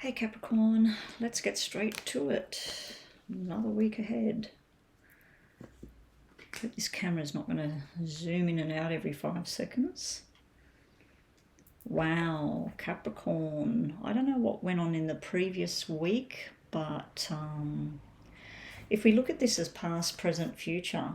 Hey Capricorn, let's get straight to it. Another week ahead. Hope this camera's not going to zoom in and out every 5 seconds. Wow, Capricorn. I don't know what went on in the previous week, but if we look at this as past, present, future,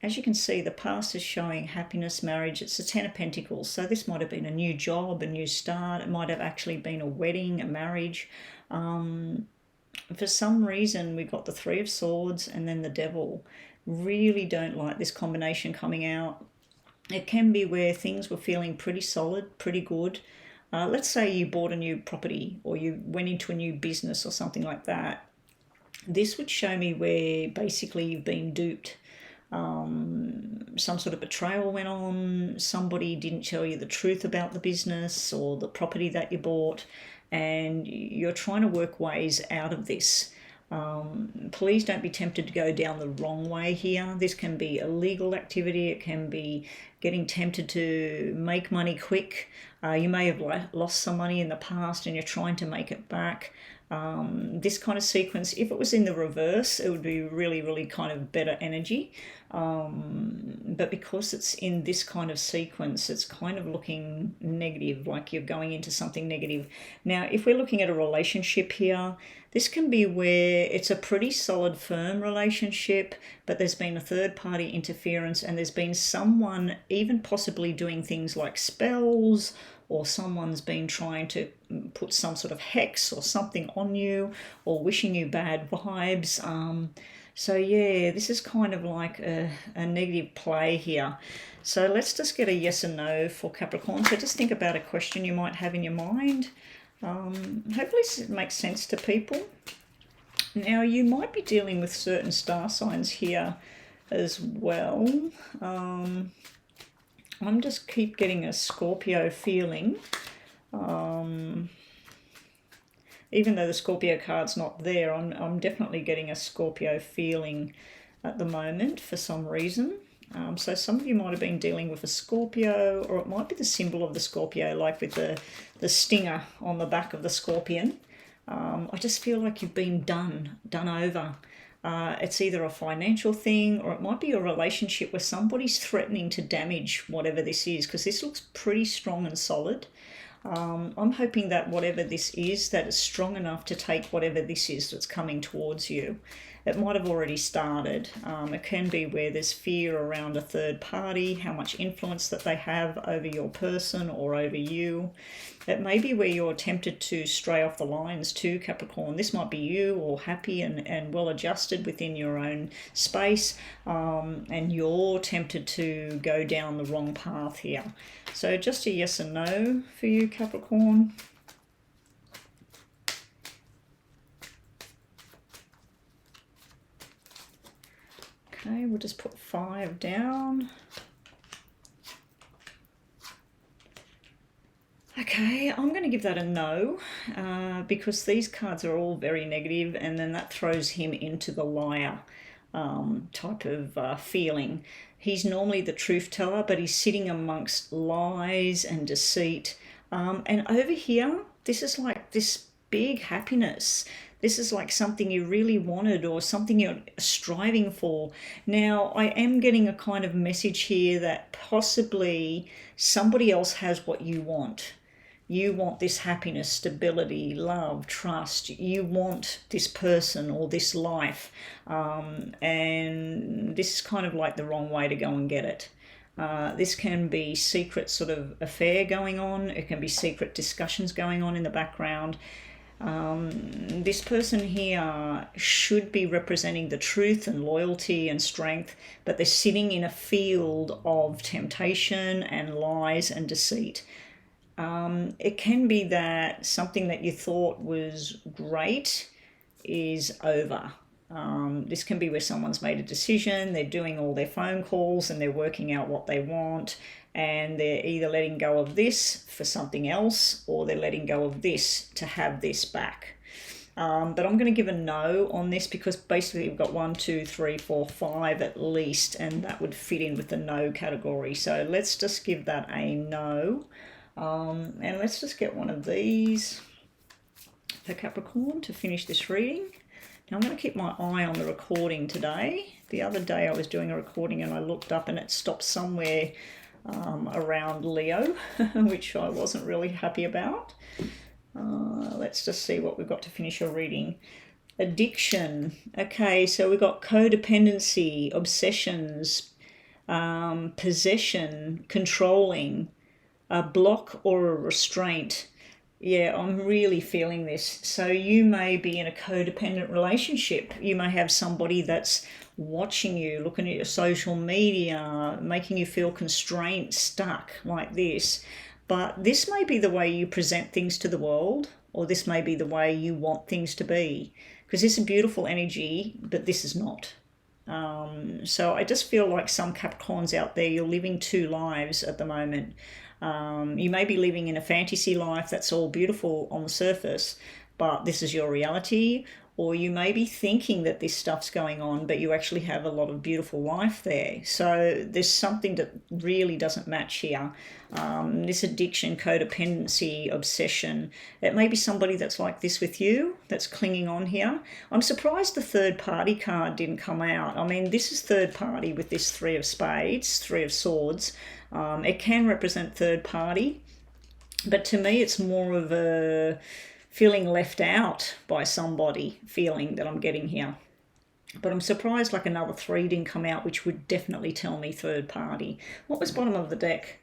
as you can see, the past is showing happiness, marriage. It's the Ten of Pentacles. So this might have been a new job, a new start. It might have actually been a wedding, a marriage. For some reason, we got the Three of Swords and then the Devil. Really don't like this combination coming out. It can be where things were feeling pretty solid, pretty good. Let's say you bought a new property or you went into a new business or something like that. This would show me where basically you've been duped. Some sort of betrayal went on, somebody didn't tell you the truth about the business or the property that you bought, and you're trying to work ways out of this. Please don't be tempted to go down the wrong way here. This can be illegal activity. It can be getting tempted to make money quick. You may have lost some money in the past and you're trying to make it back. This kind of sequence, if it was in the reverse, it would be really, really kind of better energy. But because it's in this kind of sequence, it's kind of looking negative, like you're going into something negative. Now, if we're looking at a relationship here, this can be where it's a pretty solid, firm relationship, but there's been a third-party interference and there's been someone even possibly doing things like spells, or someone's been trying to put some sort of hex or something on you or wishing you bad vibes. So yeah, this is kind of like a negative play here. So let's just get a yes and no for Capricorn. So just think about a question you might have in your mind. Hopefully this makes sense to people. Now you might be dealing with certain star signs here as well. I'm just keep getting a Scorpio feeling. Even though the Scorpio card's not there, I'm definitely getting a Scorpio feeling at the moment for some reason. So some of you might have been dealing with a Scorpio, or it might be the symbol of the Scorpio, like with the stinger on the back of the scorpion. I just feel like you've been done over. It's either a financial thing or it might be a relationship where somebody's threatening to damage whatever this is, because this looks pretty strong and solid. I'm hoping that whatever this is, that is strong enough to take whatever this is that's coming towards you. It might have already started. It can be where there's fear around a third party, how much influence that they have over your person or over you. It may be where you're tempted to stray off the lines too, Capricorn. This might be you, all happy and well adjusted within your own space, and you're tempted to go down the wrong path here. So just a yes and no for you, Capricorn. Okay, we'll just put 5 down. Okay, I'm going to give that a no, because these cards are all very negative, and then that throws him into the liar type of feeling. He's normally the truth teller, but he's sitting amongst lies and deceit. And over here, this is like this big happiness. This is like something you really wanted or something you're striving for. Now, I am getting a kind of message here that possibly somebody else has what you want. You want this happiness, stability, love, trust. You want this person or this life. And this is kind of like the wrong way to go and get it. This can be secret sort of affair going on. It can be secret discussions going on in the background. This person here should be representing the truth and loyalty and strength, but they're sitting in a field of temptation and lies and deceit. It can be that something that you thought was great is over. This can be where someone's made a decision, they're doing all their phone calls and they're working out what they want, and they're either letting go of this for something else or they're letting go of this to have this back. But I'm going to give a no on this because basically we've got 1, 2, 3, 4, 5 at least, and that would fit in with the no category. So let's just give that a no. And let's just get one of these. for Capricorn to finish this reading. Now I'm going to keep my eye on the recording today. The other day I was doing a recording and I looked up and it stopped somewhere around Leo, which I wasn't really happy about. Let's just see what we've got to finish your reading. Addiction. Okay, so we've got codependency, obsessions, possession, controlling, a block or a restraint. Yeah, I'm really feeling this. So you may be in a codependent relationship. You may have somebody that's watching you, looking at your social media, making you feel constrained, stuck like this. But this may be the way you present things to the world, or this may be the way you want things to be. Because this is beautiful energy, but this is not. So I just feel like some Capricorns out there, you're living two lives at the moment. You may be living in a fantasy life that's all beautiful on the surface, but this is your reality. Or you may be thinking that this stuff's going on, but you actually have a lot of beautiful life there. So there's something that really doesn't match here. This addiction, codependency, obsession. It may be somebody that's like this with you, that's clinging on here. I'm surprised the third party card didn't come out. I mean, this is third party with this Three of Spades, Three of Swords. It can represent third party, but to me it's more of a feeling left out by somebody feeling that I'm getting here. But I'm surprised like another three didn't come out, which would definitely tell me third party. What was bottom of the deck?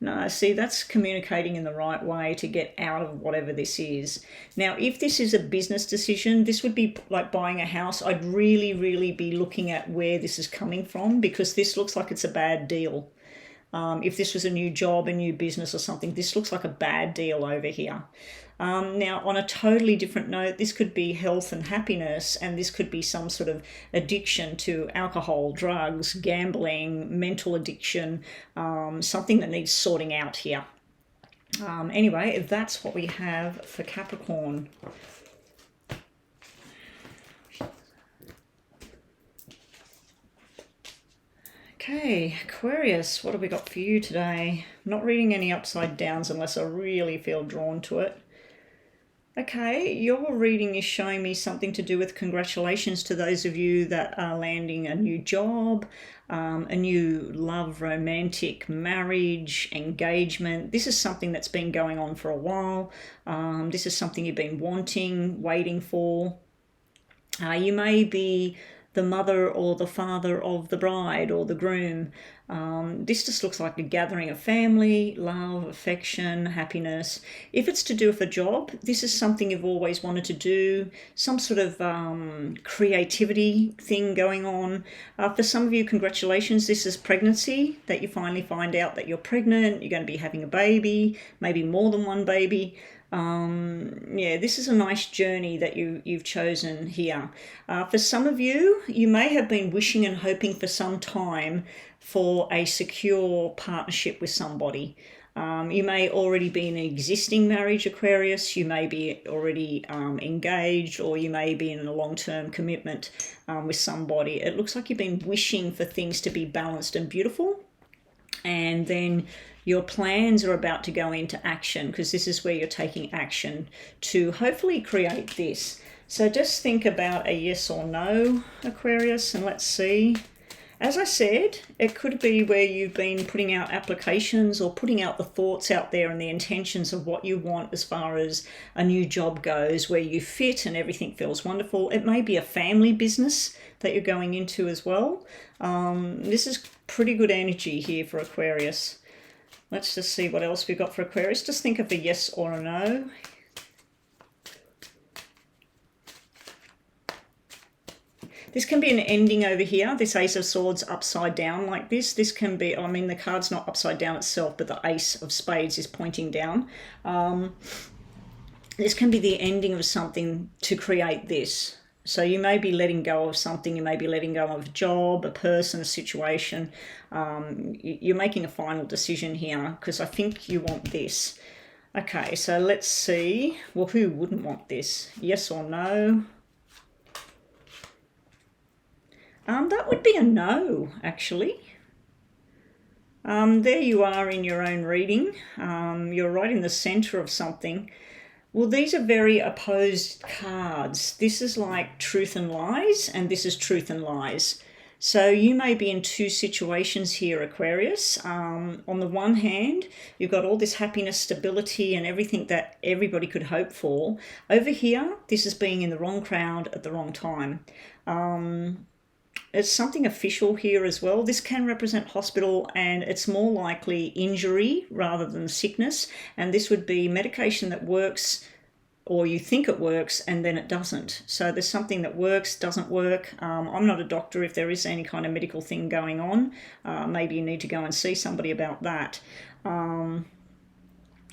No, see, that's communicating in the right way to get out of whatever this is. Now, if this is a business decision, this would be like buying a house. I'd really, really be looking at where this is coming from, because this looks like it's a bad deal. If this was a new job, a new business or something, this looks like a bad deal over here. Now, on a totally different note, this could be health and happiness, and this could be some sort of addiction to alcohol, drugs, gambling, mental addiction, something that needs sorting out here. Anyway, that's what we have for Capricorn. Okay, Aquarius, what have we got for you today? I'm not reading any upside downs unless I really feel drawn to it. Okay, your reading is showing me something to do with congratulations to those of you that are landing a new job, a new love, romantic marriage, engagement. This is something that's been going on for a while. This is something you've been wanting, waiting for. You may be the mother or the father of the bride or the groom. This just looks like a gathering of family, love, affection, happiness. If it's to do with a job, this is something you've always wanted to do, some sort of creativity thing going on. For some of you, congratulations, this is pregnancy, that you finally find out that you're pregnant, you're going to be having a baby, maybe more than one baby. Yeah, this is a nice journey that you've chosen here. For some of you, you may have been wishing and hoping for some time for a secure partnership with somebody. You may already be in an existing marriage, Aquarius. You may be already engaged, or you may be in a long-term commitment with somebody. It looks like you've been wishing for things to be balanced and beautiful, and then your plans are about to go into action, because this is where you're taking action to hopefully create this. So just think about a yes or no, Aquarius, and let's see. As I said, it could be where you've been putting out applications or putting out the thoughts out there and the intentions of what you want as far as a new job goes, where you fit and everything feels wonderful. It may be a family business that you're going into as well. This is pretty good energy here for Aquarius. Let's just see what else we've got for Aquarius. Just think of a yes or a no. This can be an ending over here. This Ace of Swords upside down like this. This can be, I mean, the card's not upside down itself, but the Ace of Spades is pointing down. This can be the ending of something to create this. So you may be letting go of something. You may be letting go of a job, a person, a situation. You're making a final decision here, because I think you want this. Okay, so let's see. Well, who wouldn't want this? Yes or no? That would be a no, actually. There you are in your own reading. You're right in the center of something. Well, these are very opposed cards. This is like truth and lies, and this is truth and lies. So you may be in two situations here, Aquarius. On the one hand, you've got all this happiness, stability, and everything that everybody could hope for. Over here, this is being in the wrong crowd at the wrong time. It's something official here as well. This can represent hospital, and it's more likely injury rather than sickness. And this would be medication that works, or you think it works, and then it doesn't. So there's something that works, doesn't work. I'm not a doctor. If there is any kind of medical thing going on, maybe you need to go and see somebody about that.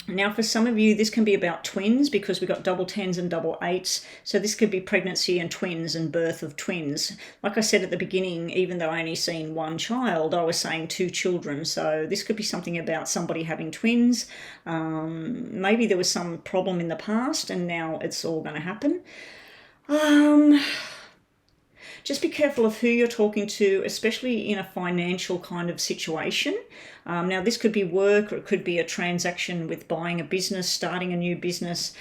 Now, for some of you, this can be about twins, because we've got double tens and double eights. So this could be pregnancy and twins and birth of twins. Like I said at the beginning, even though I only seen one child, I was saying two children. So this could be something about somebody having twins. Maybe there was some problem in the past and now it's all going to happen. Just be careful of who you're talking to, especially in a financial kind of situation. Now, this could be work, or it could be a transaction with buying a business, starting a new business.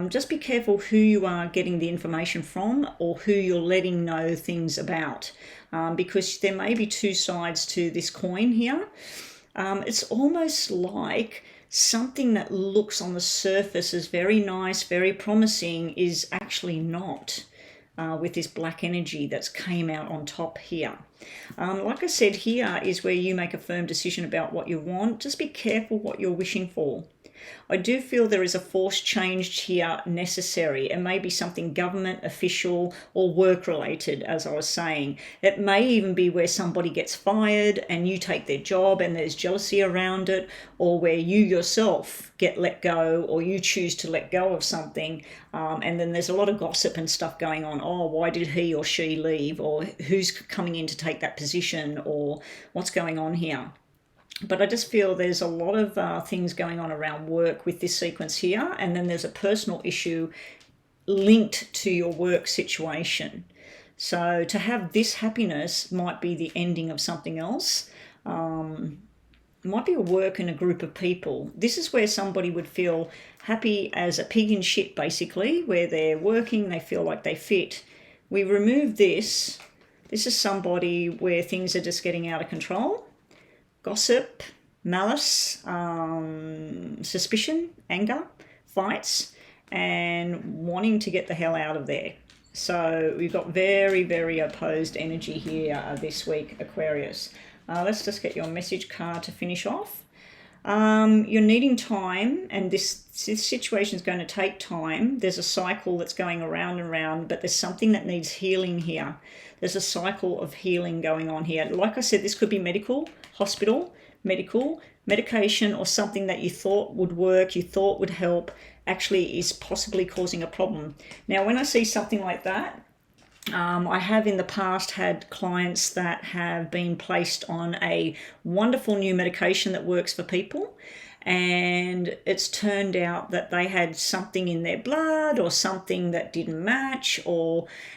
Just be careful who you are getting the information from, or who you're letting know things about, because there may be two sides to this coin here. It's almost like something that looks on the surface as very nice, very promising, is actually not. With this black energy that's came out on top here. Like I said, here is where you make a firm decision about what you want. Just be careful what you're wishing for. I do feel there is a forced change here necessary. It may be something government, official, or work related, as I was saying. It may even be where somebody gets fired and you take their job and there's jealousy around it, or where you yourself get let go, or you choose to let go of something, and then there's a lot of gossip and stuff going on. Oh, why did he or she leave? Or who's coming in to take that position? Or what's going on here? But I just feel there's a lot of things going on around work with this sequence here. And then there's a personal issue linked to your work situation. So to have this happiness might be the ending of something else. It might be a work in a group of people. This is where somebody would feel happy as a pig in shit, basically, where they're working, they feel like they fit. We remove this. This is somebody where things are just getting out of control. Gossip, malice, suspicion, anger, fights, and wanting to get the hell out of there. So we've got very, very opposed energy here this week, Aquarius. Let's just get your message card to finish off. You're needing time, and this situation is going to take time. There's a cycle that's going around and around, but there's something that needs healing here. There's a cycle of healing going on here. Like I said, this could be medical, hospital, medication, or something that you thought would work, you thought would help, actually is possibly causing a problem. Now, when I see something like that, I have in the past had clients that have been placed on a wonderful new medication that works for people, and it's turned out that they had something in their blood or something that didn't match,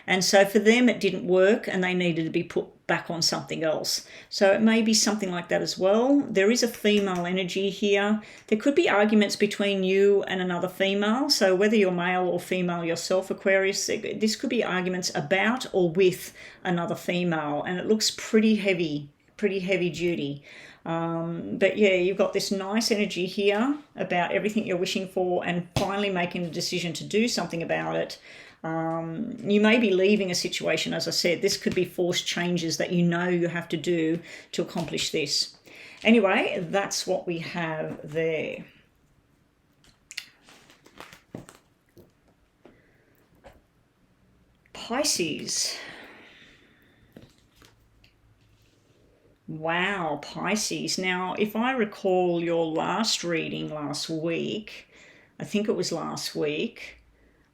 and so for them it didn't work and they needed to be put back on something else. So it may be something like that as well. There is a female energy here. There could be arguments between you and another female. So whether you're male or female yourself, Aquarius, this could be arguments about or with another female, and it looks pretty heavy duty. But yeah, you've got this nice energy here about everything you're wishing for and finally making a decision to do something about it. You may be leaving a situation, as I said. This could be forced changes that you know you have to do to accomplish this. Anyway, that's what we have there. Pisces. Wow, Pisces. Now, if I recall your last reading last week, I think it was last week,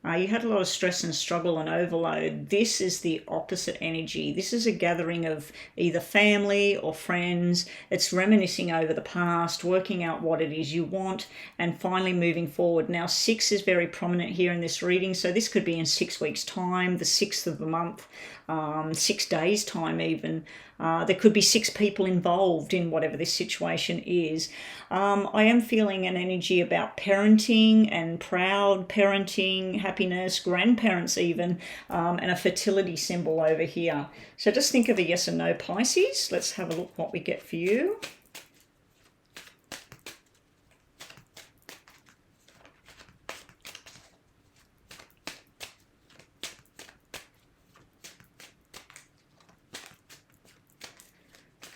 You had a lot of stress and struggle and overload. This is the opposite energy. This is a gathering of either family or friends. It's reminiscing over the past, working out what it is you want, and finally moving forward. Now, 6 is very prominent here in this reading, so this could be in 6 weeks' time, the 6th of the month, 6 days' time even. There could be 6 people involved in whatever this situation is. I am feeling an energy about parenting and proud parenting, happiness, grandparents even, and a fertility symbol over here. So just think of a yes or no, Pisces. Let's have a look what we get for you.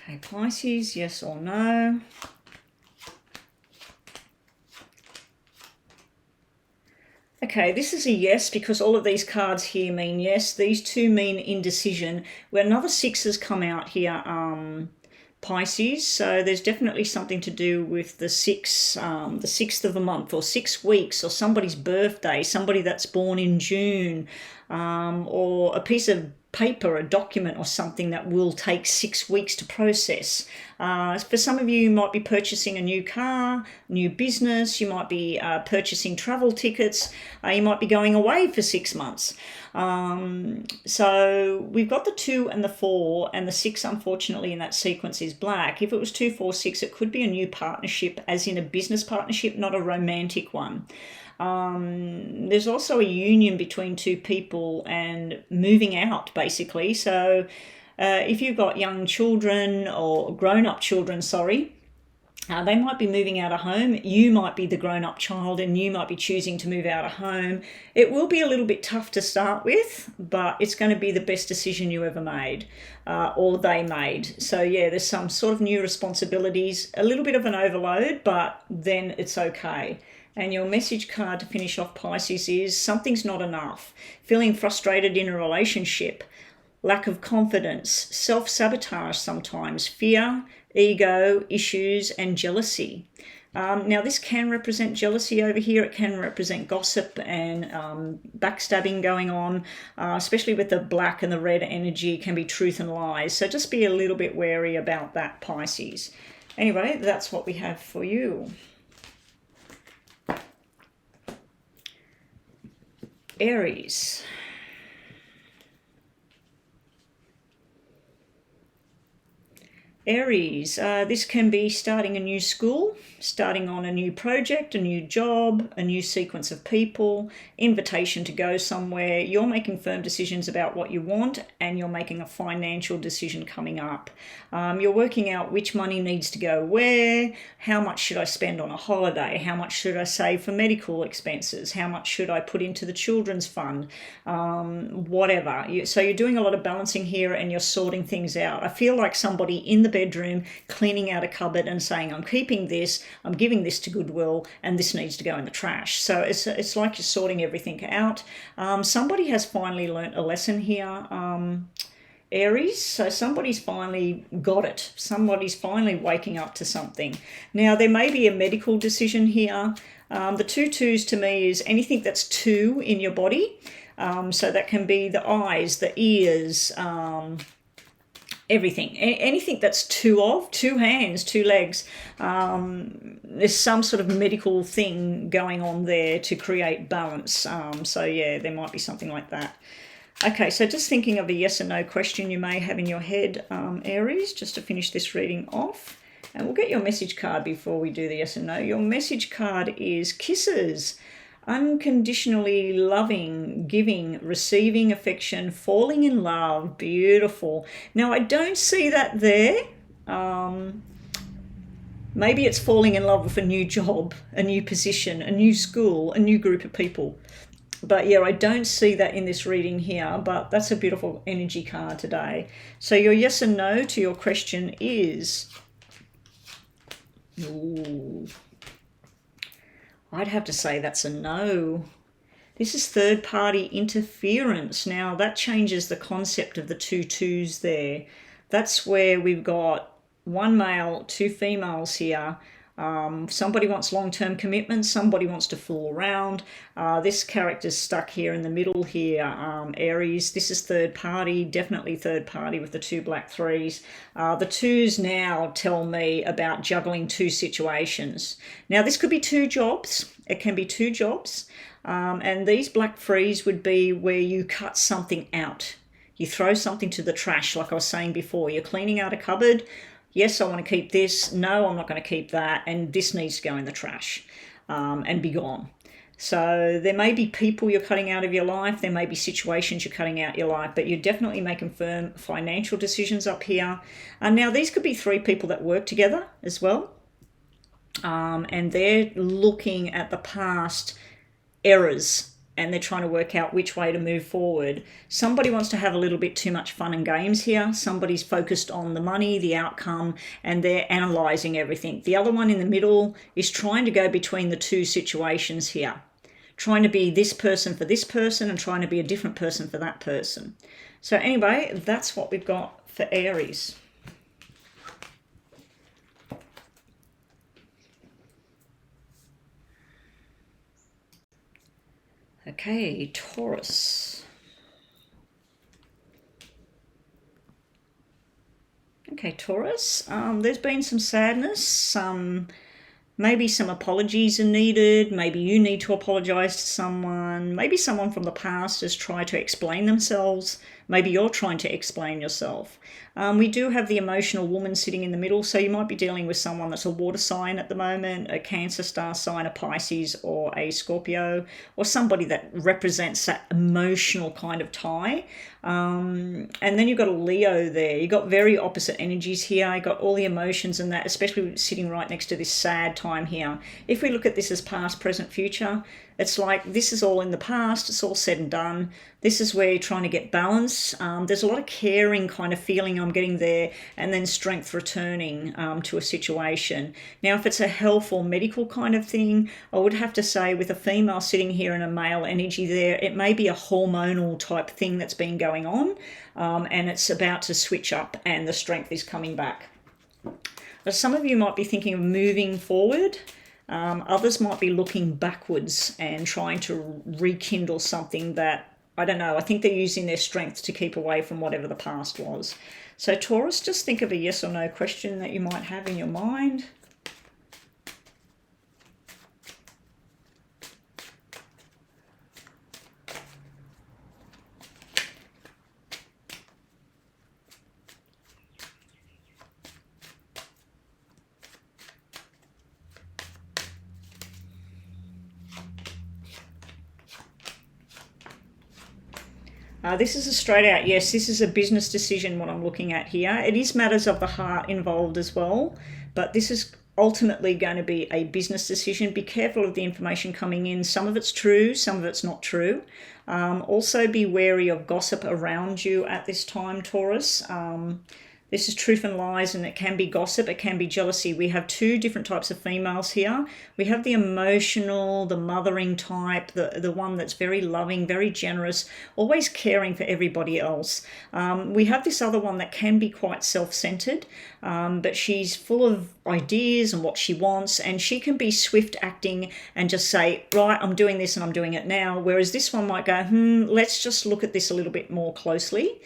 Okay, Pisces, yes or no. Okay, this is a yes because all of these cards here mean yes. These two mean indecision. Where another 6 has come out here, Pisces. So there's definitely something to do with the 6th of the month, or 6 weeks, or somebody's birthday, somebody that's born in June, or a piece of paper, a document or something that will take 6 weeks to process. For some of you, you might be purchasing a new car, new business, you might be purchasing travel tickets, you might be going away for 6 months. So we've got the 2 and the 4, and the 6 unfortunately in that sequence is black. If it was 2, 4, 6, it could be a new partnership, as in a business partnership, not a romantic one. There's also a union between 2 people and moving out, basically. So if you've got young children, or grown-up children, they might be moving out of home. You might be the grown-up child and you might be choosing to move out of home. It will be a little bit tough to start with, but it's going to be the best decision you ever made, or they made. So yeah, there's some sort of new responsibilities, a little bit of an overload, but then it's okay. And your message card to finish off, Pisces, is something's not enough. Feeling frustrated in a relationship, lack of confidence, self-sabotage sometimes, fear, ego, issues, and jealousy. Now, this can represent jealousy over here. It can represent gossip and backstabbing going on, especially with the black and the red energy. It can be truth and lies. So just be a little bit wary about that, Pisces. Anyway, that's what we have for you. Aries. Aries, this can be starting a new school, starting on a new project, a new job, a new sequence of people, invitation to go somewhere. You're making firm decisions about what you want, and you're making a financial decision coming up. You're working out which money needs to go where, how much should I spend on a holiday, how much should I save for medical expenses, how much should I put into the children's fund, whatever. So you're doing a lot of balancing here, and you're sorting things out. I feel like somebody in the bedroom cleaning out a cupboard and saying, I'm keeping this, I'm giving this to Goodwill, and this needs to go in the trash. So it's like you're sorting everything out. Somebody has finally learnt a lesson here, Aries. So somebody's finally got it. Somebody's finally waking up to something. Now, there may be a medical decision here. The 2 2s to me is anything that's 2 in your body. So that can be the eyes, the ears, everything, anything that's 2 hands, 2 legs. There's some sort of medical thing going on there to create balance. So yeah, there might be something like that. Okay, so just thinking of a yes or no question you may have in your head, Aries, just to finish this reading off. And we'll get your message card before we do the yes or no. Your message card is kisses. Unconditionally loving, giving, receiving affection, falling in love. Beautiful. Now, I don't see that there. Maybe it's falling in love with a new job, a new position, a new school, a new group of people. But yeah, I don't see that in this reading here, but that's a beautiful energy card today. So your yes and no to your question is... Ooh, I'd have to say that's a no. This is third-party interference. Now, that changes the concept of the 2 2s there. That's where we've got 1 male, 2 females here. Somebody wants long-term commitment. Somebody wants to fool around. This character's stuck here in the middle here, Aries. This is third party, definitely third party with the 2 black 3s. The 2s now tell me about juggling 2 situations. Now, this could be 2 jobs. It can be 2 jobs. And these black 3s would be where you cut something out. You throw something to the trash, like I was saying before. You're cleaning out a cupboard. Yes, I want to keep this. No, I'm not going to keep that. And this needs to go in the trash and be gone. So there may be people you're cutting out of your life. There may be situations you're cutting out your life, but you're definitely making firm financial decisions up here. And now these could be 3 people that work together as well. And they're looking at the past errors and they're trying to work out which way to move forward. Somebody wants to have a little bit too much fun and games here. Somebody's focused on the money, the outcome, and they're analysing everything. The other one in the middle is trying to go between the 2 situations here. Trying to be this person for this person and trying to be a different person for that person. So anyway, that's what we've got for Aries. Okay, Taurus. Okay, Taurus, there's been some sadness, maybe some apologies are needed, maybe you need to apologise to someone, maybe someone from the past has tried to explain themselves, maybe you're trying to explain yourself. We do have the emotional woman sitting in the middle, so you might be dealing with someone that's a water sign at the moment, a Cancer star sign, a Pisces or a Scorpio, or somebody that represents that emotional kind of tie. And then you've got a Leo there. You've got very opposite energies here. You've got all the emotions and that, especially sitting right next to this sad time here. If we look at this as past, present, future, it's like this is all in the past. It's all said and done. This is where you're trying to get balance. There's a lot of caring kind of feeling I'm getting there, and then strength returning to a situation. Now, if it's a health or medical kind of thing, I would have to say with a female sitting here and a male energy there, it may be a hormonal type thing that's been going on, and it's about to switch up and the strength is coming back. But some of you might be thinking of moving forward. Others might be looking backwards and trying to rekindle something that, I don't know, I think they're using their strength to keep away from whatever the past was. So Taurus, just think of a yes or no question that you might have in your mind. This is a straight out yes. This is a business decision, what I'm looking at here. It is matters of the heart involved as well, but this is ultimately going to be a business decision. Be careful of the information coming in. Some of it's true, some of it's not true. Also be wary of gossip around you at this time, Taurus. This is truth and lies, and it can be gossip, it can be jealousy. We have 2 different types of females here. We have the emotional, the mothering type, the one that's very loving, very generous, always caring for everybody else. We have this other one that can be quite self-centered, but she's full of ideas and what she wants, and she can be swift acting and just say, right, I'm doing this and I'm doing it now. Whereas this one might go, let's just look at this a little bit more closely.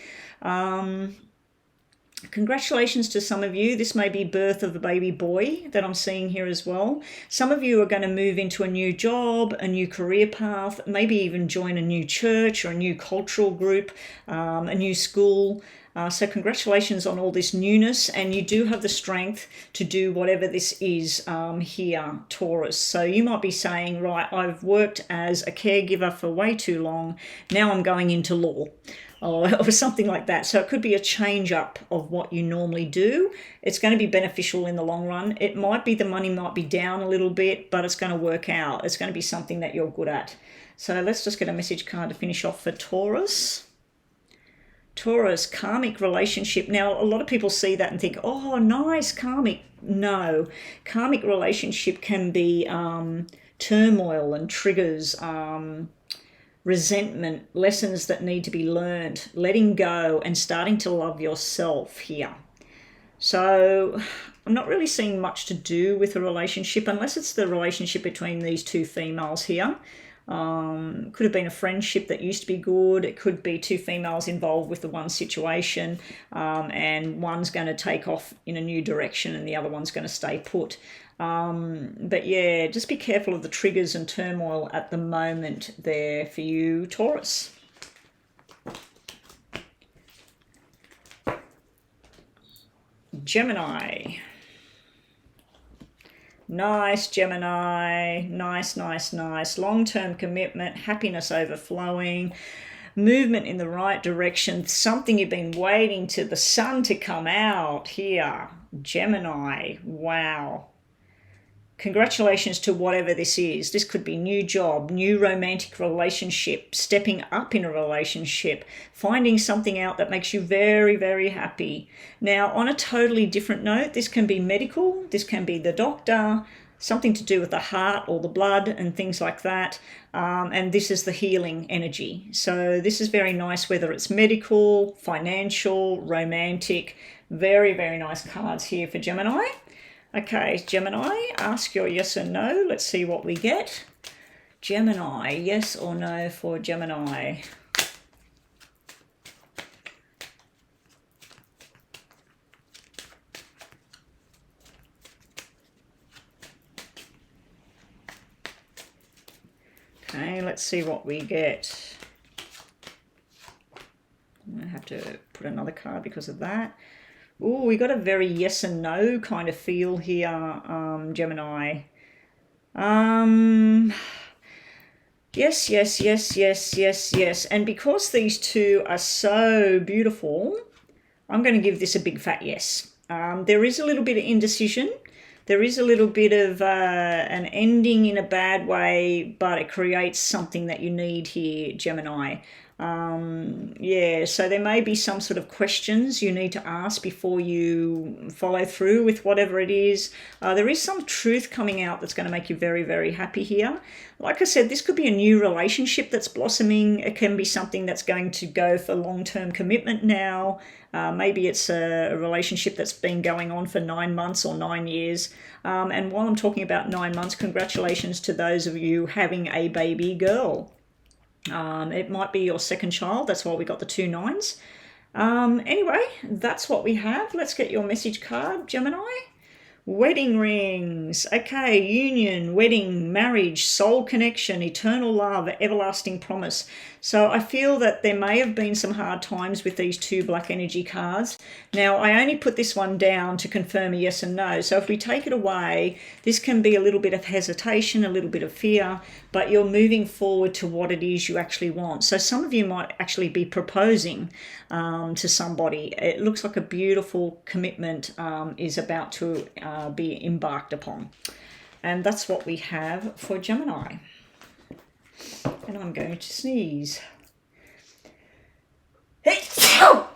Congratulations to some of you. This may be birth of a baby boy that I'm seeing here as well. Some of you are going to move into a new job, a new career path, maybe even join a new church or a new cultural group, a new school. So congratulations on all this newness, and you do have the strength to do whatever this is here, Taurus. So you might be saying, right, I've worked as a caregiver for way too long. Now I'm going into law. Or something like that. So it could be a change up of what you normally do. It's going to be beneficial in the long run. It might be the money might be down a little bit, but it's going to work out. It's going to be something that you're good at. So let's just get a message card to finish off for Taurus. Taurus, karmic relationship. Now, a lot of people see that and think, oh, nice, karmic. No, karmic relationship can be turmoil and triggers, resentment, lessons that need to be learned, letting go and starting to love yourself here. So I'm not really seeing much to do with the relationship, unless it's the relationship between these two females here. Could have been a friendship that used to be good. It could be two females involved with the one situation, and one's going to take off in a new direction and the other one's going to stay put. But yeah, just be careful of the triggers and turmoil at the moment there for you, Taurus. Gemini. Nice, Gemini. Nice, nice, nice. Long-term commitment, happiness overflowing, movement in the right direction, something you've been waiting to the sun to come out here. Gemini, wow. Congratulations to whatever this is. This could be new job, new romantic relationship, stepping up in a relationship, finding something out that makes you very, very happy. Now, on a totally different note, this can be medical, this can be the doctor, something to do with the heart or the blood and things like that. And this is the healing energy. So this is very nice, whether it's medical, financial, romantic. Very, very nice cards here for Gemini. Okay, Gemini, ask your yes or no. Let's see what we get. Gemini, yes or no for Gemini. Okay, let's see what we get. I'm going to have to put another card because of that. Oh, we got a very yes and no kind of feel here, Gemini. Yes, yes, yes, yes, yes, yes. And because these two are so beautiful, I'm going to give this a big fat yes. There is a little bit of indecision. There is a little bit of an ending in a bad way, but it creates something that you need here, Gemini. Yeah, so there may be some sort of questions you need to ask before you follow through with whatever it is. There is some truth coming out that's going to make you very, very happy here. Like I said, this could be a new relationship that's blossoming. It can be something that's going to go for long-term commitment now. Maybe it's a relationship that's been going on for 9 months or 9 years. And while I'm talking about 9 months, congratulations to those of you having a baby girl. It might be your second child. That's why we got the 2 9s. Anyway, that's what we have. Let's get your message card, Gemini. Wedding rings. Okay, union, wedding, marriage, soul connection, eternal love, everlasting promise. So I feel that there may have been some hard times with these 2 black energy cards. Now, I only put this one down to confirm a yes and no. So if we take it away, this can be a little bit of hesitation, a little bit of fear, but you're moving forward to what it is you actually want. So some of you might actually be proposing to somebody. It looks like a beautiful commitment is about to be embarked upon. And that's what we have for Gemini. And I'm going to sneeze. Oh.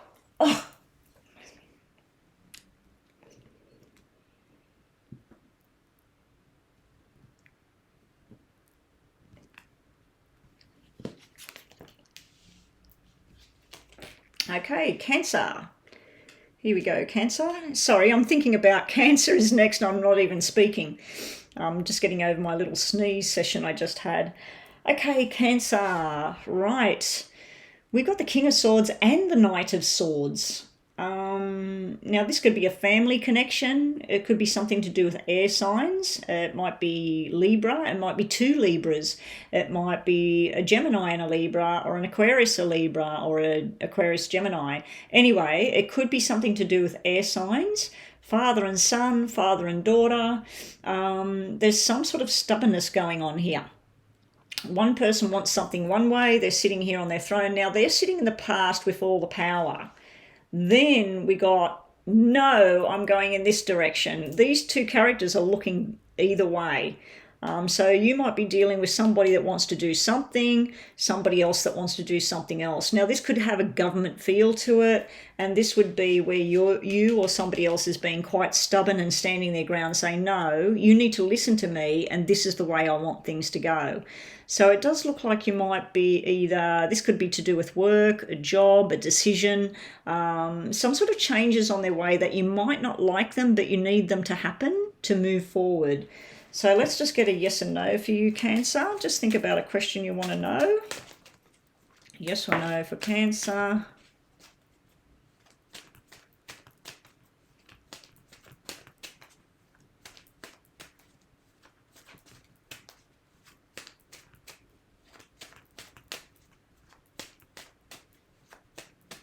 Okay, Cancer. Here we go, Cancer. Sorry, I'm thinking about Cancer is next. I'm not even speaking. I'm just getting over my little sneeze session I just had. Okay, Cancer. Right. We got the King of Swords and the Knight of Swords. Now, this could be a family connection. It could be something to do with air signs. It might be Libra. It might be 2 Libras. It might be a Gemini and a Libra, or an Aquarius a Libra, or an Aquarius Gemini. Anyway, it could be something to do with air signs. Father and son, father and daughter. There's some sort of stubbornness going on here. One person wants something one way. They're sitting here on their throne. Now, they're sitting in the past with all the power. Then we got, no, I'm going in this direction. These 2 characters are looking either way. So you might be dealing with somebody that wants to do something, somebody else that wants to do something else. Now, this could have a government feel to it, and this would be where you or somebody else is being quite stubborn and standing their ground saying, no, you need to listen to me, and this is the way I want things to go. So it does look like you might be either, this could be to do with work, a job, a decision, some sort of changes on their way that you might not like them, but you need them to happen to move forward. So let's just get a yes and no for you, Cancer. Just think about a question you want to know. Yes or no for Cancer.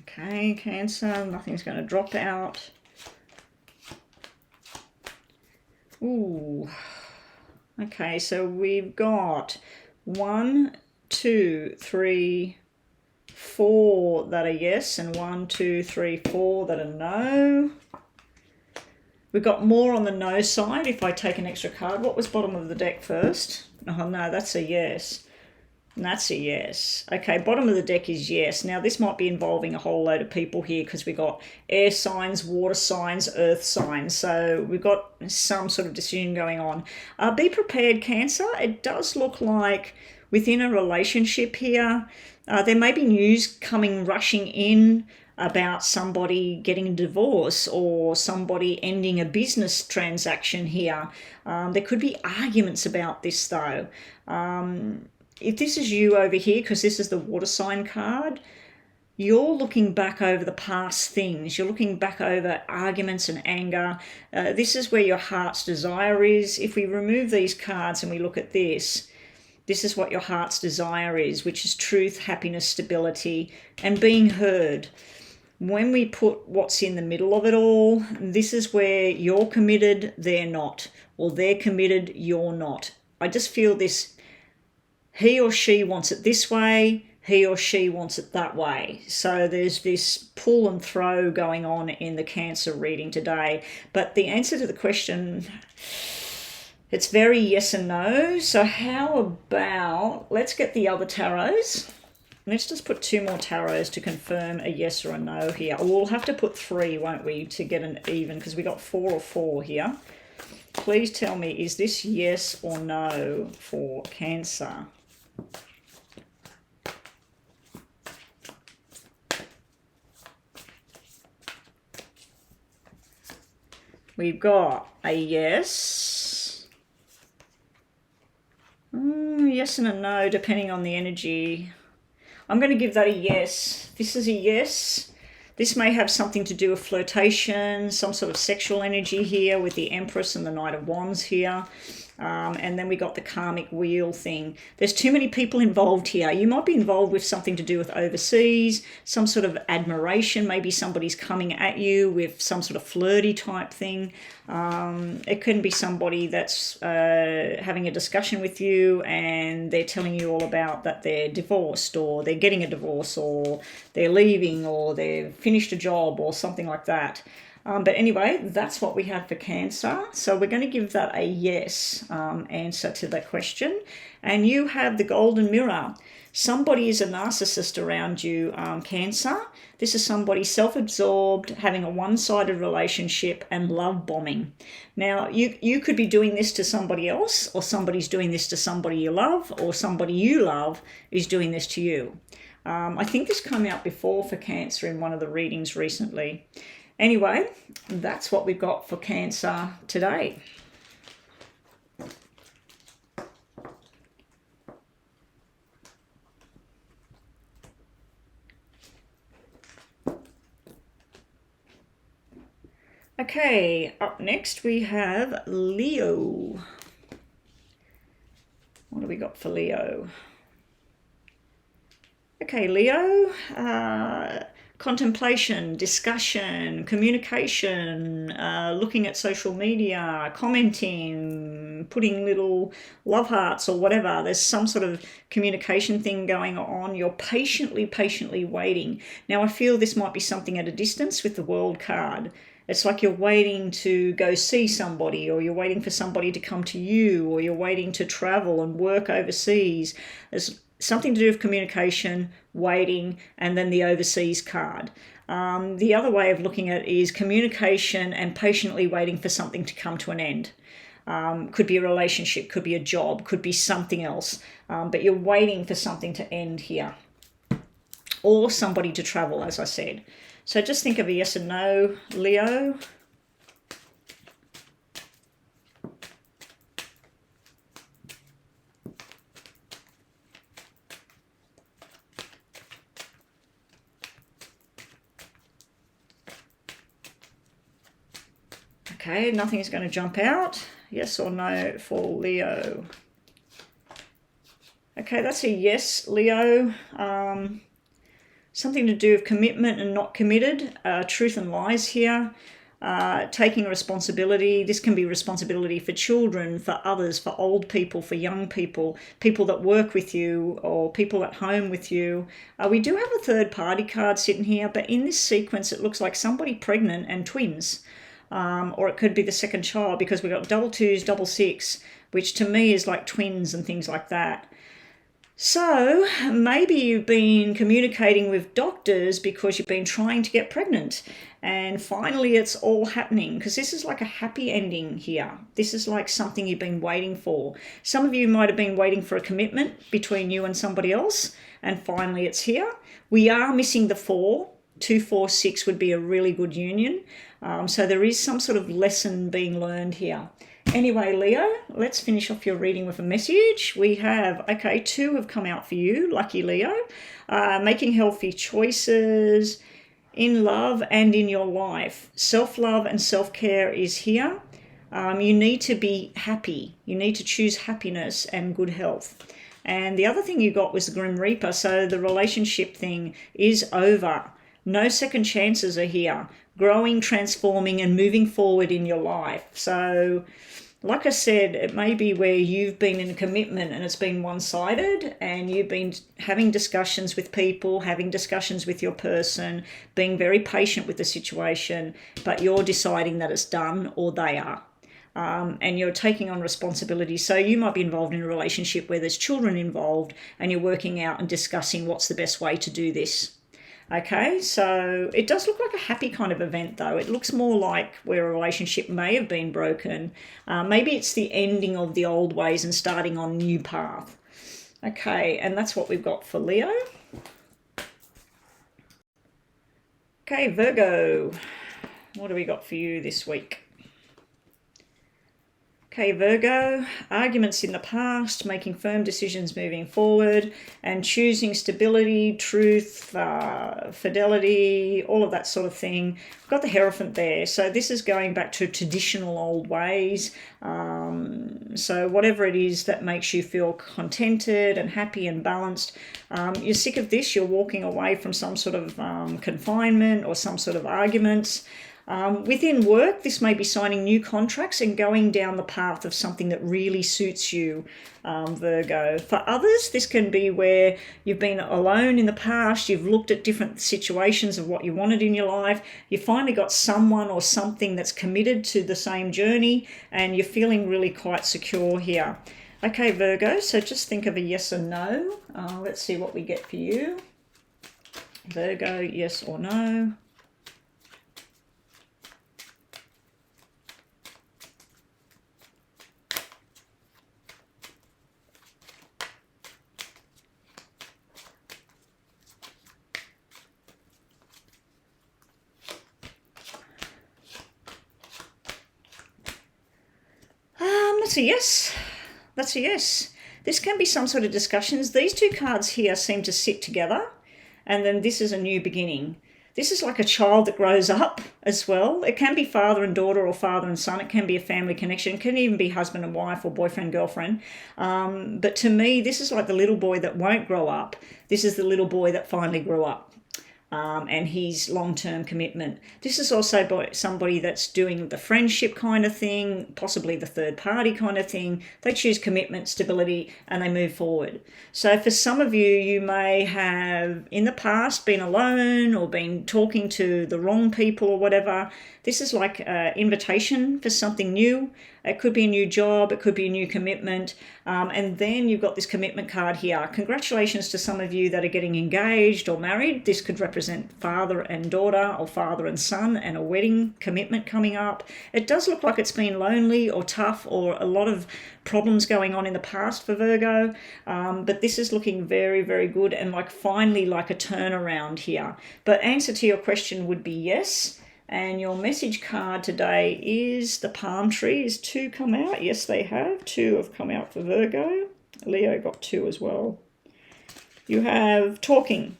Okay, Cancer, nothing's going to drop out. Ooh. Okay, so we've got 1, 2, 3, 4 that are yes, and 1, 2, 3, 4 that are no. We've got more on the no side if I take an extra card. What was bottom of the deck first? Oh no, that's a yes. And that's a yes. Okay, bottom of the deck is yes. Now, this might be involving a whole load of people here because we've got air signs, water signs, earth signs. So we've got some sort of decision going on. Be prepared, Cancer. It does look like within a relationship here, there may be news coming rushing in about somebody getting a divorce or somebody ending a business transaction here. There could be arguments about this, though. If this is you over here, because this is the water sign card, you're looking back over the past things. You're looking back over arguments and anger. This is where your heart's desire is. If we remove these cards and we look at this, this is what your heart's desire is, which is truth, happiness, stability, and being heard. When we put what's in the middle of it all, this is where you're committed, they're not, or they're committed, you're not. I just feel this. He or she wants it this way, he or she wants it that way. So there's this pull and throw going on in the Cancer reading today. But the answer to the question, it's very yes and no. So how about, let's get the other tarots. Let's just put 2 more tarots to confirm a yes or a no here. We'll have to put 3, won't we, to get an even, because we got 4 or 4 here. Please tell me, is this yes or no for Cancer? We've got a yes. Yes and a no, depending on the energy. I'm going to give that a yes. This is a yes. This may have something to do with flirtation, some sort of sexual energy here with the Empress and the Knight of Wands here. And then we got the karmic wheel thing. There's too many people involved here. You might be involved with something to do with overseas, some sort of admiration. Maybe somebody's coming at you with some sort of flirty type thing. It can be somebody that's having a discussion with you and they're telling you all about that they're divorced or they're getting a divorce or they're leaving or they've finished a job or something like that. But anyway, that's what we had for Cancer. So we're going to give that a yes answer to that question. And you have the golden mirror. Somebody is a narcissist around you, Cancer. This is somebody self-absorbed, having a one-sided relationship and love bombing. Now, you could be doing this to somebody else, or somebody's doing this to somebody you love, or somebody you love is doing this to you. I think this came out before for Cancer in one of the readings recently. Anyway, that's what we've got for Cancer today. Okay, up next we have Leo. What do we got for Leo? Okay, Leo, contemplation, discussion, communication, looking at social media, commenting, putting little love hearts or whatever. There's some sort of communication thing going on. You're patiently waiting. Now, I feel this might be something at a distance with the World card. It's like you're waiting to go see somebody, or you're waiting for somebody to come to you, or you're waiting to travel and work overseas. There's something to do with communication, waiting, and then the overseas card. The other way of looking at it is communication and patiently waiting for something to come to an end. Could be a relationship, could be a job, could be something else, but you're waiting for something to end here, or somebody to travel, as I said. So just think of a yes and no, Leo. Okay, nothing is going to jump out. Yes or no for Leo. Okay, that's a yes, Leo. Something to do with commitment and not committed. Truth and lies here. Taking responsibility. This can be responsibility for children, for others, for old people, for young people, people that work with you, or people at home with you. We do have a third party card sitting here, but in this sequence it looks like somebody pregnant and twins. Or it could be the second child, because we've got double twos, double six, which to me is like twins and things like that. So maybe you've been communicating with doctors because you've been trying to get pregnant, and finally it's all happening, because this is like a happy ending here. This is like something you've been waiting for. Some of you might have been waiting for a commitment between you and somebody else, and finally it's here. We are missing the 4. 2, 4, 6 would be a really good union. So there is some sort of lesson being learned here. Anyway, Leo, let's finish off your reading with a message. We have, okay, 2 have come out for you, lucky Leo. Making healthy choices in love and in your life. Self-love and self-care is here. You need to be happy. You need to choose happiness and good health. And the other thing you got was the Grim Reaper. So the relationship thing is over. No second chances are here. Growing, transforming, and moving forward in your life. So, like I said, it may be where you've been in a commitment and it's been one-sided, and you've been having discussions with people, having discussions with your person, being very patient with the situation, but you're deciding that it's done, or they are. And you're taking on responsibility. So you might be involved in a relationship where there's children involved, and you're working out and discussing what's the best way to do this. Okay, so it does look like a happy kind of event, though. It looks more like where a relationship may have been broken. Maybe it's the ending of the old ways and starting on a new path. Okay, and that's what we've got for Leo. Okay, Virgo, what do we got for you this week? Okay, Virgo, arguments in the past, making firm decisions moving forward, and choosing stability, truth, fidelity, all of that sort of thing. I've got the Hierophant there. So this is going back to traditional old ways. So whatever it is that makes you feel contented and happy and balanced. You're sick of this. You're walking away from some sort of confinement or some sort of arguments. Within work, this may be signing new contracts and going down the path of something that really suits you, Virgo. For others, this can be where you've been alone in the past, you've looked at different situations of what you wanted in your life, you finally got someone or something that's committed to the same journey, and you're feeling really quite secure here. Okay, Virgo, so just think of a yes or no. Let's see what we get for you. Virgo, yes or no. That's a yes. That's a yes. This can be some sort of discussions. These 2 cards here seem to sit together, and then this is a new beginning. This is like a child that grows up as well. It can be father and daughter, or father and son. It can be a family connection. It can even be husband and wife, or boyfriend, girlfriend. But to me, this is like the little boy that won't grow up. This is the little boy that finally grew up. and his long-term commitment. This is also somebody that's doing the friendship kind of thing, possibly the third party kind of thing. They choose commitment, stability, and they move forward. So for some of you, you may have in the past been alone or been talking to the wrong people or whatever. This is like an invitation for something new. It could be a new job, it could be a new commitment. And then you've got this commitment card here. Congratulations to some of you that are getting engaged or married. This could represent father and daughter or father and son and a wedding commitment coming up. It does look like it's been lonely or tough or a lot of problems going on in the past for Virgo. But this is looking very, very good and like finally like a turnaround here. But answer to your question would be yes. And your message card today is the palm trees. 2 come out. Yes, they have. 2 have come out for Virgo. Leo got 2 as well. You have talking.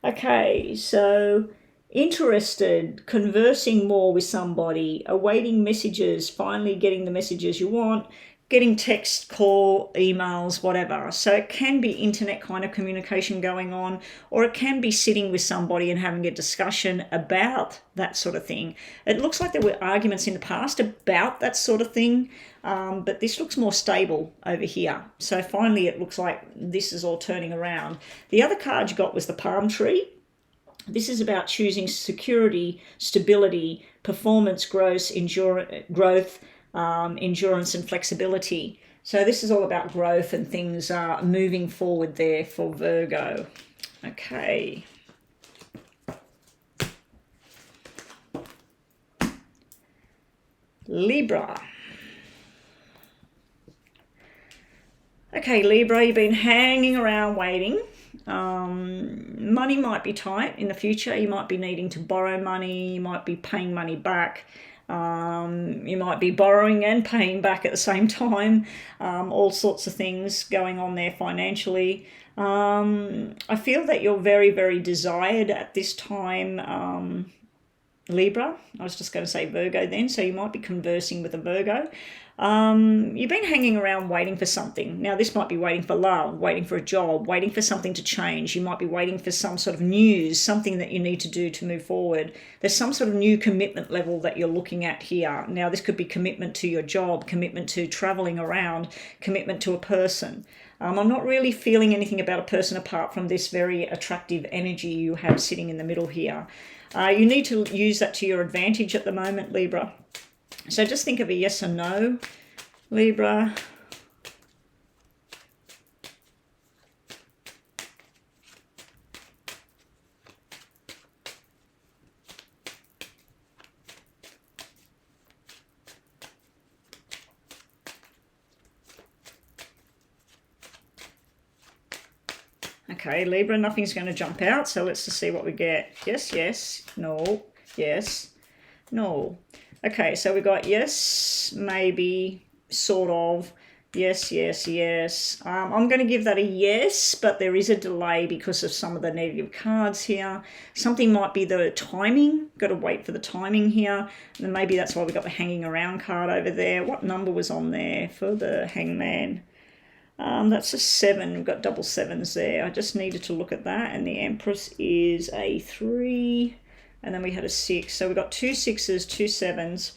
Okay, so interested, conversing more with somebody, awaiting messages, finally getting the messages you want, getting text, call, emails, whatever. So it can be internet kind of communication going on, or it can be sitting with somebody and having a discussion about that sort of thing. It looks like there were arguments in the past about that sort of thing, but this looks more stable over here. So finally it looks like this is all turning around. The other card you got was the palm tree. This is about choosing security, stability, performance, growth, endurance and flexibility. So this is all about growth and things moving forward there for Virgo. Okay. Libra. Okay, Libra, you've been hanging around waiting. Money might be tight in the future. You might be needing to borrow money. You might be paying money back. You might be borrowing and paying back at the same time. All sorts of things going on there financially. I feel that you're very, very desired at this time, Libra. I was just going to say Virgo then, so you might be conversing with a Virgo. You've been hanging around waiting for something. Now this might be waiting for love, waiting for a job, waiting for something to change. You might be waiting for some sort of news, something that you need to do to move forward. There's some sort of new commitment level that you're looking at here. Now this could be commitment to your job, commitment to traveling around, commitment to a person. I'm not really feeling anything about a person apart from this very attractive energy you have sitting in the middle here. You need to use that to your advantage at the moment, Libra. So just think of a yes or no, Libra. Okay, Libra, nothing's going to jump out, so let's just see what we get. Yes, yes, no, yes, no. Okay, so we got yes, maybe, sort of, yes, yes, yes. I'm going to give that a yes, but there is a delay because of some of the negative cards here. Something might be the timing. Got to wait for the timing here. And maybe that's why we got the hanging around card over there. What number was on there for the hangman? That's a 7. We've got double 7s there. I just needed to look at that. And the Empress is a 3. And then we had a 6. So we've got 2 6s, 2 7s.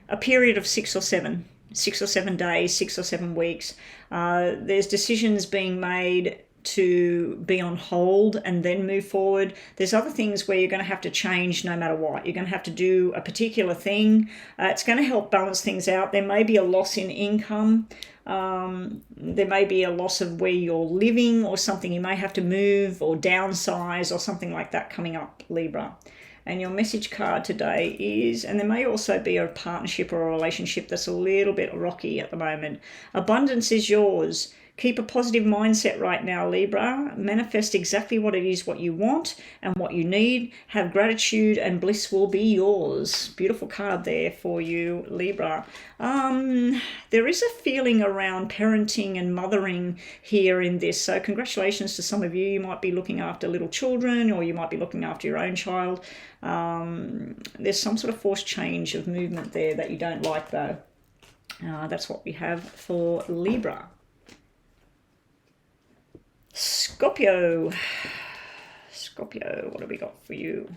A period of 6 or 7. 6 or 7 days, 6 or 7 weeks. There's decisions being made to be on hold and then move forward. There's other things where you're going to have to change no matter what. You're going to have to do a particular thing. It's going to help balance things out. There may be a loss in income. There may be a loss of where you're living or something. You may have to move or downsize or something like that coming up, Libra. And your message card today is, and there may also be a partnership or a relationship that's a little bit rocky at the moment. Abundance is yours. Keep a positive mindset right now, Libra. Manifest exactly what it is, what you want and what you need. Have gratitude and bliss will be yours. Beautiful card there for you, Libra. There is a feeling around parenting and mothering here in this. So congratulations to some of you. You might be looking after little children or you might be looking after your own child. There's some sort of forced change of movement there that you don't like though. That's what we have for Libra. Scorpio. Scorpio, what have we got for you?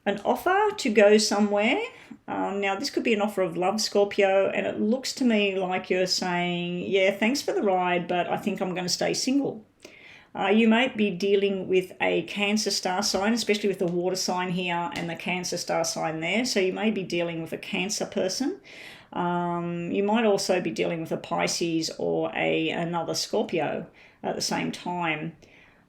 An offer to go somewhere. Now, this could be an offer of love, Scorpio, and it looks to me like you're saying, yeah, thanks for the ride, but I think I'm going to stay single. You might be dealing with a Cancer star sign, especially with the water sign here and the Cancer star sign there. So you may be dealing with a Cancer person. You might also be dealing with a Pisces or another Scorpio at the same time.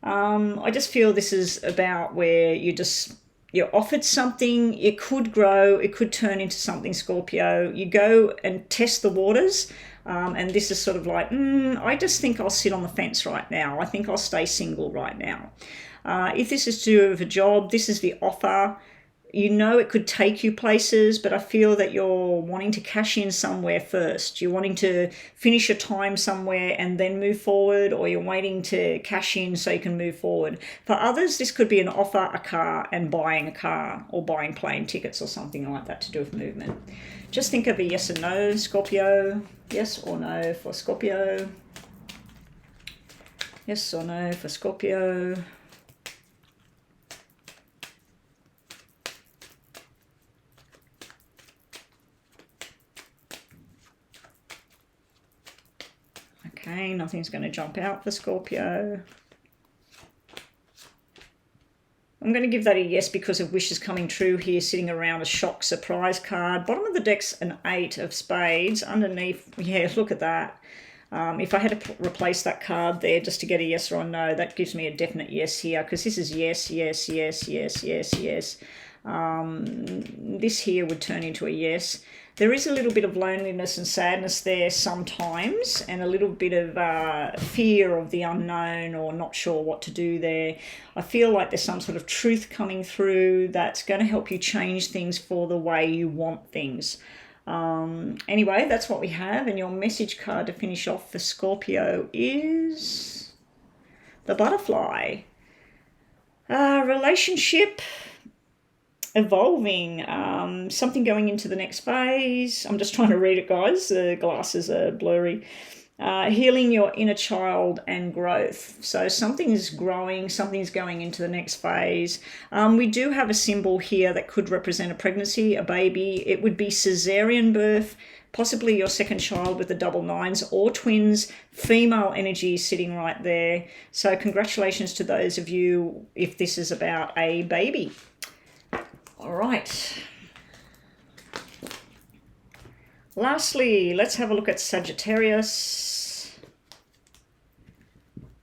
I just feel this is about where you're offered something, it could grow, it could turn into something, Scorpio. You go and test the waters, and this is sort of like, I just think I'll sit on the fence right now. I think I'll stay single right now. If this is to do with a job, this is the offer. You know it could take you places, but I feel that you're wanting to cash in somewhere first. You're wanting to finish your time somewhere and then move forward, or you're waiting to cash in so you can move forward. For others, this could be an offer, a car, and buying a car or buying plane tickets or something like that to do with movement. Just think of a yes or no, Scorpio. Yes or no for Scorpio. Yes or no for Scorpio. Okay, nothing's going to jump out for Scorpio. I'm going to give that a yes because of wishes coming true here, sitting around a shock surprise card. Bottom of the deck's an 8 of spades. Underneath, yeah, look at that. If I had to replace that card there just to get a yes or a no, that gives me a definite yes here, because this is yes, yes, yes, yes, yes, yes. This here would turn into a yes. There is a little bit of loneliness and sadness there sometimes, and a little bit of fear of the unknown or not sure what to do there. I feel like there's some sort of truth coming through that's going to help you change things for the way you want things. Anyway, that's what we have, and your message card to finish off for Scorpio is the butterfly. Relationship evolving, something going into the next phase. I'm just trying to read it, guys. The glasses are blurry. Healing your inner child and growth. So something is growing, something's going into the next phase. We do have a symbol here that could represent a pregnancy, a baby. It would be cesarean birth, possibly your second child with the double nines or twins. Female energy sitting right there. So congratulations to those of you if this is about a baby. All right. Lastly, let's have a look at Sagittarius.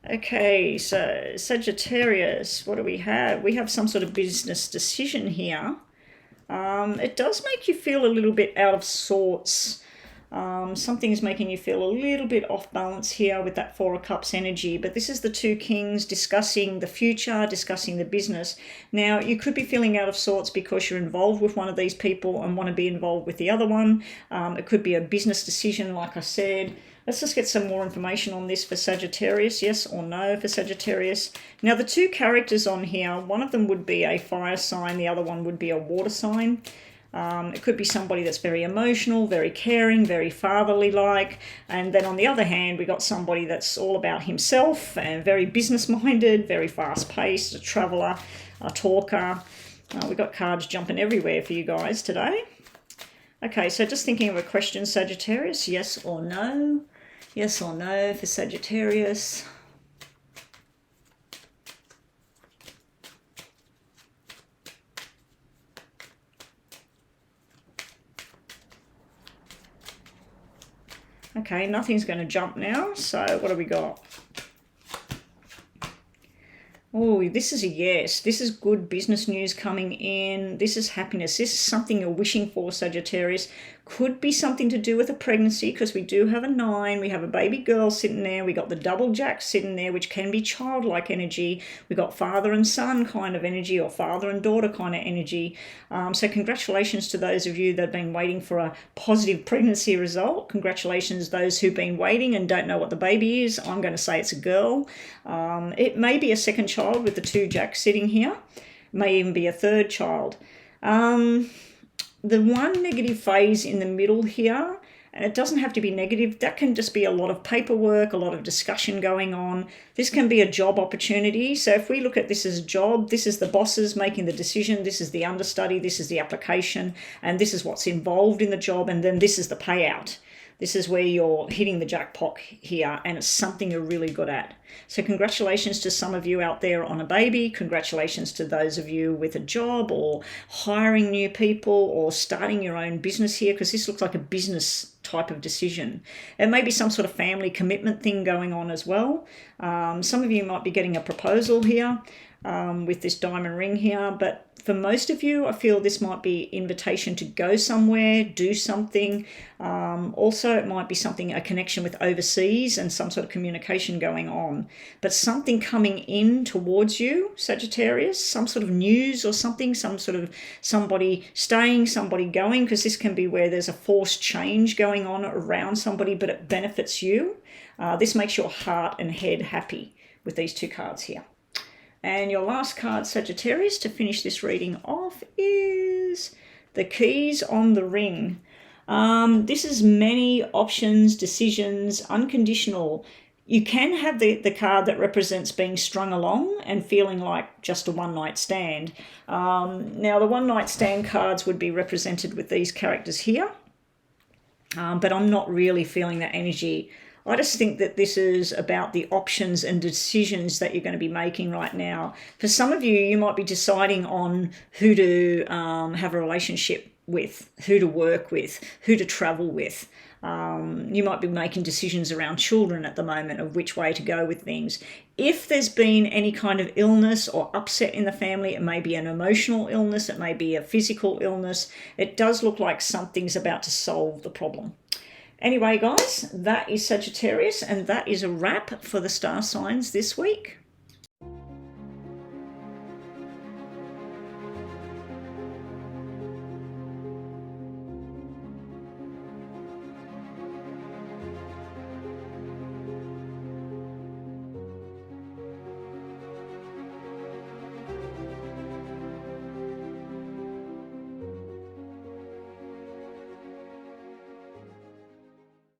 Okay, so Sagittarius, what do we have? We have some sort of business decision here. It does make you feel a little bit out of sorts. Something's making you feel a little bit off balance here with that Four of Cups energy, but this is the Two Kings discussing the future, discussing the business. Now, you could be feeling out of sorts because you're involved with one of these people and want to be involved with the other one. It could be a business decision, like I said. Let's just get some more information on this for Sagittarius, yes or no for Sagittarius. Now, the two characters on here, one of them would be a fire sign, the other one would be a water sign. It could be somebody that's very emotional, very caring, very fatherly-like. And then on the other hand, we got somebody that's all about himself and very business-minded, very fast-paced, a traveller, a talker. We got cards jumping everywhere for you guys today. Okay, so just thinking of a question, Sagittarius, yes or no? Yes or no for Sagittarius? Okay, nothing's going to jump now, so what do we got? Oh, this is a yes. This is good business news coming in. This is happiness. This is something you're wishing for, Sagittarius. Could be something to do with a pregnancy, because we do have a 9. We have a baby girl sitting there. We got the double jack sitting there, which can be childlike energy. We got father and son kind of energy, or father and daughter kind of energy. So congratulations to those of you that have been waiting for a positive pregnancy result. Congratulations those who've been waiting and don't know what the baby is. I'm going to say it's a girl. It may be a second child with the 2 jacks sitting here. May even be a third child. The one negative phase in the middle here, And it doesn't have to be negative. That can just be a lot of paperwork, a lot of discussion going on. This can be a job opportunity. So if we look at this as a job, this is the bosses making the decision, this is the understudy, this is the application, and this is what's involved in the job, and then this is the payout. This is where you're hitting the jackpot here, and it's something you're really good at. So congratulations to some of you out there on a baby. Congratulations to those of you with a job or hiring new people or starting your own business here, because this looks like a business type of decision. It may be some sort of family commitment thing going on as well. Some of you might be getting a proposal here with this diamond ring here, but for most of you, I feel this might be invitation to go somewhere, do something. Also, it might be something, a connection with overseas and some sort of communication going on. But something coming in towards you, Sagittarius, some sort of news or something, some sort of somebody staying, somebody going, because this can be where there's a forced change going on around somebody, but it benefits you. This makes your heart and head happy with these two cards here. And your last card, Sagittarius, to finish this reading off is the keys on the ring. This is many options, decisions, unconditional. You can have the card that represents being strung along and feeling like just a one-night stand. Now, the one-night stand cards would be represented with these characters here, but I'm not really feeling that energy. I just think that this is about the options and decisions that you're going to be making right now. For some of you, you might be deciding on who to have a relationship with, who to work with, who to travel with. You might be making decisions around children at the moment of which way to go with things. If there's been any kind of illness or upset in the family, it may be an emotional illness, it may be a physical illness. It does look like something's about to solve the problem. Anyway, guys, that is Sagittarius, and that is a wrap for the star signs this week.